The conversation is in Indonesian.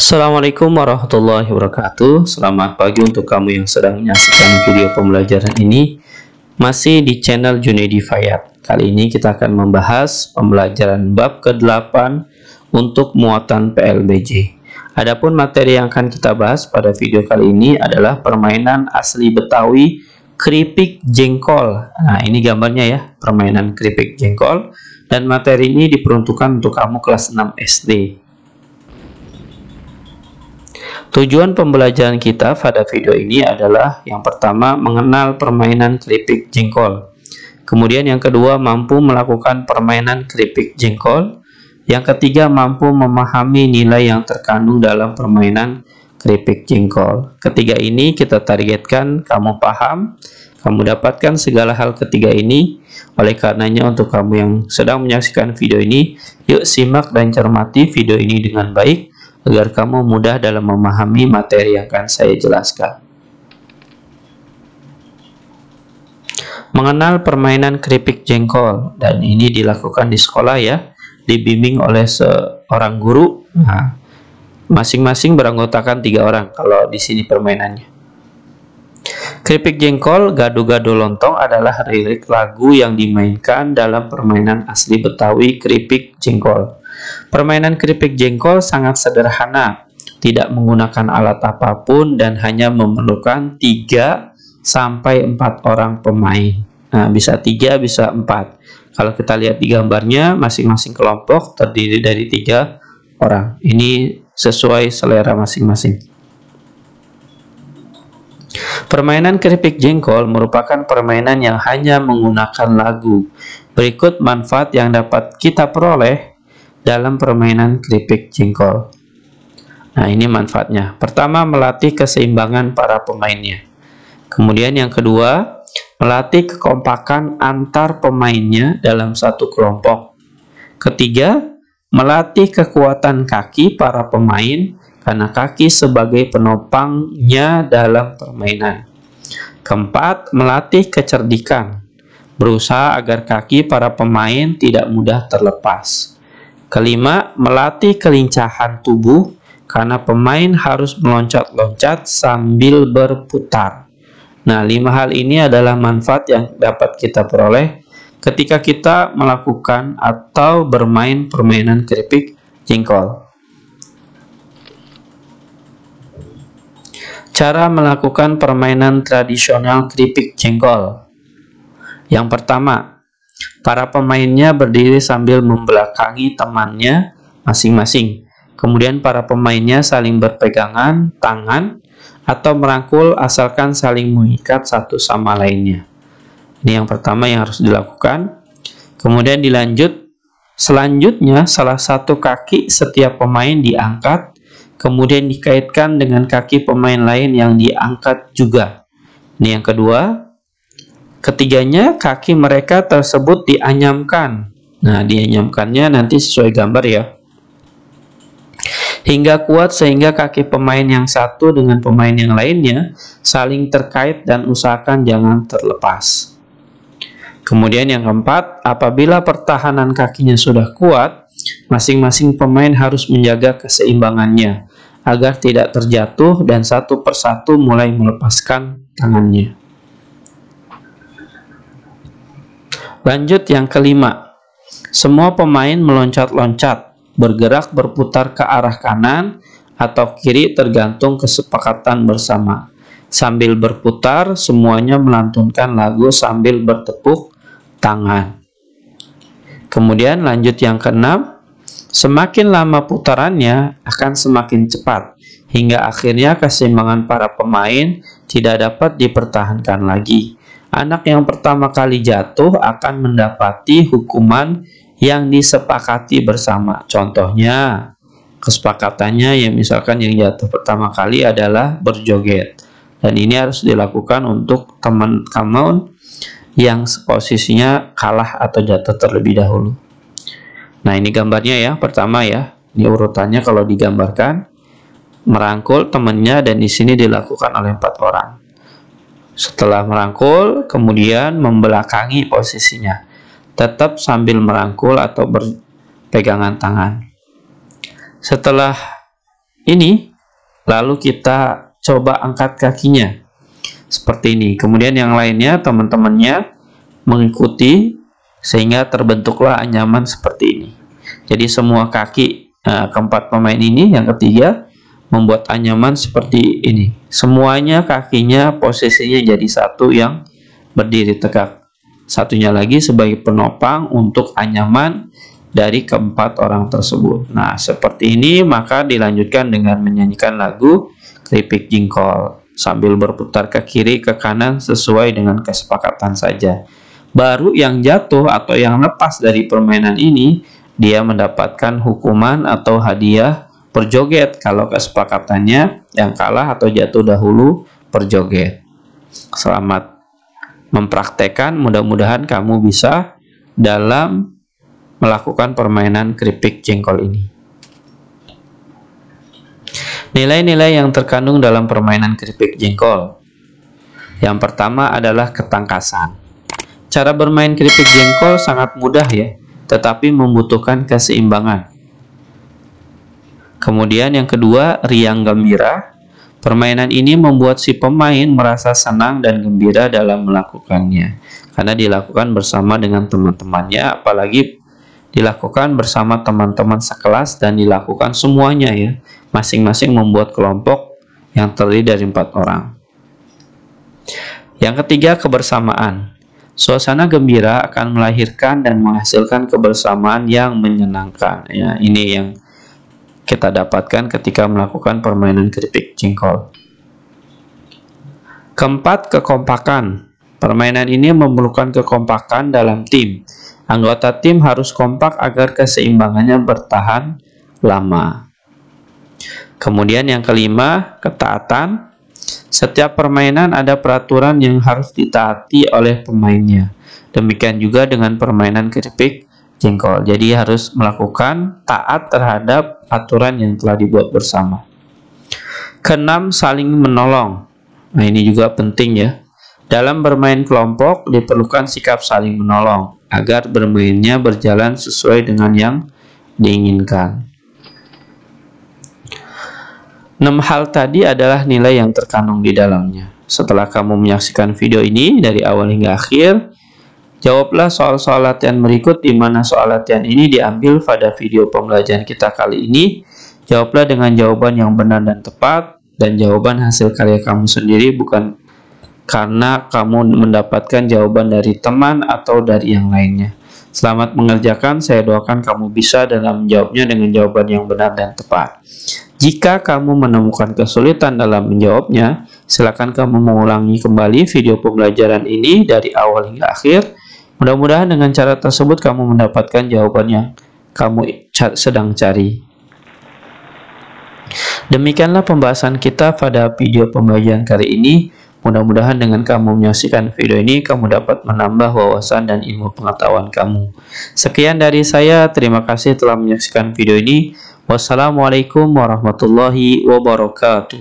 Assalamualaikum warahmatullahi wabarakatuh. Selamat pagi untuk kamu yang sedang menyaksikan video pembelajaran ini. Masih di channel Junaidi Fayat. Kali ini kita akan membahas pembelajaran bab ke-8 untuk muatan PLBJ. Adapun materi yang akan kita bahas pada video kali ini adalah permainan asli Betawi keripik jengkol. Nah, ini gambarnya ya, permainan keripik jengkol. Dan materi ini diperuntukkan untuk kamu kelas 6 SD. Tujuan pembelajaran kita pada video ini adalah yang pertama mengenal permainan keripik jengkol. Kemudian yang kedua mampu melakukan permainan keripik jengkol. Yang ketiga mampu memahami nilai yang terkandung dalam permainan keripik jengkol. Ketiga ini kita targetkan kamu paham, kamu dapatkan segala hal ketiga ini. Oleh karenanya untuk kamu yang sedang menyaksikan video ini, yuk simak dan cermati video ini dengan baik agar kamu mudah dalam memahami materi yang akan saya jelaskan. Mengenal permainan keripik jengkol, dan ini dilakukan di sekolah ya, dibimbing oleh seorang guru. Nah, masing-masing beranggotakan 3 orang kalau di sini permainannya. Keripik jengkol, gado-gado lontong adalah lirik lagu yang dimainkan dalam permainan asli Betawi keripik jengkol. Permainan keripik jengkol sangat sederhana, tidak menggunakan alat apapun dan hanya memerlukan 3 sampai 4 orang pemain. Nah, bisa 3, bisa 4. Kalau kita lihat di gambarnya, masing-masing kelompok terdiri dari 3 orang. Ini sesuai selera masing-masing. Permainan keripik jengkol merupakan permainan yang hanya menggunakan lagu. Berikut manfaat yang dapat kita peroleh dalam permainan keripik jengkol. Nah, ini manfaatnya. Pertama, melatih keseimbangan para pemainnya. Kemudian yang kedua, melatih kekompakan antar pemainnya dalam satu kelompok. Ketiga, melatih kekuatan kaki para pemain karena kaki sebagai penopangnya dalam permainan. Keempat, melatih kecerdikan, berusaha agar kaki para pemain tidak mudah terlepas. Kelima, melatih kelincahan tubuh karena pemain harus meloncat-loncat sambil berputar. Nah, 5 hal ini adalah manfaat yang dapat kita peroleh ketika kita melakukan atau bermain permainan keripik jengkol. Cara melakukan permainan tradisional keripik jengkol. Yang pertama, para pemainnya berdiri sambil membelakangi temannya masing-masing. Kemudian para pemainnya saling berpegangan tangan atau merangkul asalkan saling mengikat satu sama lainnya. Ini yang pertama yang harus dilakukan. Kemudian selanjutnya salah satu kaki setiap pemain diangkat, kemudian dikaitkan dengan kaki pemain lain yang diangkat juga. Ini yang kedua. Ketiganya, kaki mereka tersebut dianyamkan. Nah, dianyamkannya nanti sesuai gambar ya. Hingga kuat sehingga kaki pemain yang satu dengan pemain yang lainnya saling terkait dan usahakan jangan terlepas. Kemudian yang keempat, apabila pertahanan kakinya sudah kuat, masing-masing pemain harus menjaga keseimbangannya agar tidak terjatuh dan satu persatu mulai melepaskan tangannya. Lanjut yang kelima, semua pemain meloncat-loncat, bergerak berputar ke arah kanan atau kiri tergantung kesepakatan bersama. Sambil berputar, semuanya melantunkan lagu sambil bertepuk tangan. Kemudian lanjut yang keenam, semakin lama putarannya akan semakin cepat, hingga akhirnya keseimbangan para pemain tidak dapat dipertahankan lagi. Anak yang pertama kali jatuh akan mendapati hukuman yang disepakati bersama. Contohnya, kesepakatannya ya misalkan yang jatuh pertama kali adalah berjoget. Dan ini harus dilakukan untuk teman kamu yang posisinya kalah atau jatuh terlebih dahulu. Nah, ini gambarnya ya, pertama ya. Ini urutannya kalau digambarkan, merangkul temannya dan di sini dilakukan oleh 4 orang. Setelah merangkul, kemudian membelakangi posisinya. Tetap sambil merangkul atau berpegangan tangan. Setelah ini, lalu kita coba angkat kakinya seperti ini. Kemudian yang lainnya teman-temannya mengikuti sehingga terbentuklah anyaman seperti ini. Jadi semua kaki keempat pemain ini, yang ketiga, membuat anyaman seperti ini. Semuanya kakinya posisinya jadi satu yang berdiri tegak. Satunya lagi sebagai penopang untuk anyaman dari keempat orang tersebut. Nah, seperti ini, maka dilanjutkan dengan menyanyikan lagu Keripik Jengkol sambil berputar ke kiri ke kanan sesuai dengan kesepakatan saja. Baru yang jatuh atau yang lepas dari permainan ini, dia mendapatkan hukuman atau hadiah berjoget kalau kesepakatannya yang kalah atau jatuh dahulu berjoget. Selamat mempraktekkan, mudah-mudahan kamu bisa dalam melakukan permainan keripik jengkol ini. Nilai-nilai yang terkandung dalam permainan keripik jengkol. Yang pertama adalah ketangkasan. Cara bermain keripik jengkol sangat mudah ya, tetapi membutuhkan keseimbangan. Kemudian yang kedua, riang gembira. Permainan ini membuat si pemain merasa senang dan gembira dalam melakukannya, karena dilakukan bersama dengan teman-temannya, apalagi dilakukan bersama teman-teman sekelas dan dilakukan semuanya ya, masing-masing membuat kelompok yang terdiri dari 4 orang. Yang ketiga, kebersamaan. Suasana gembira akan melahirkan dan menghasilkan kebersamaan yang menyenangkan. Ya, ini yang kita dapatkan ketika melakukan permainan keripik jengkol. Keempat, kekompakan. Permainan ini memerlukan kekompakan dalam tim. Anggota tim harus kompak agar keseimbangannya bertahan lama. Kemudian yang kelima, ketaatan. Setiap permainan ada peraturan yang harus ditaati oleh pemainnya. Demikian juga dengan permainan keripik jengkol. Jadi harus melakukan taat terhadap aturan yang telah dibuat bersama. Keenam, saling menolong. Nah, ini juga penting ya. Dalam bermain kelompok diperlukan sikap saling menolong agar bermainnya berjalan sesuai dengan yang diinginkan. 6 hal tadi adalah nilai yang terkandung di dalamnya. Setelah kamu menyaksikan video ini dari awal hingga akhir, jawablah soal-soal latihan berikut, di mana soal latihan ini diambil pada video pembelajaran kita kali ini. Jawablah dengan jawaban yang benar dan tepat, dan jawaban hasil karya kamu sendiri, bukan karena kamu mendapatkan jawaban dari teman atau dari yang lainnya. Selamat mengerjakan, saya doakan kamu bisa dalam menjawabnya dengan jawaban yang benar dan tepat. Jika kamu menemukan kesulitan dalam menjawabnya, silakan kamu mengulangi kembali video pembelajaran ini dari awal hingga akhir. Mudah-mudahan dengan cara tersebut kamu mendapatkan jawaban yang kamu sedang cari. Demikianlah pembahasan kita pada video pembelajaran kali ini. Mudah-mudahan dengan kamu menyaksikan video ini, kamu dapat menambah wawasan dan ilmu pengetahuan kamu. Sekian dari saya, terima kasih telah menyaksikan video ini. Wassalamualaikum warahmatullahi wabarakatuh.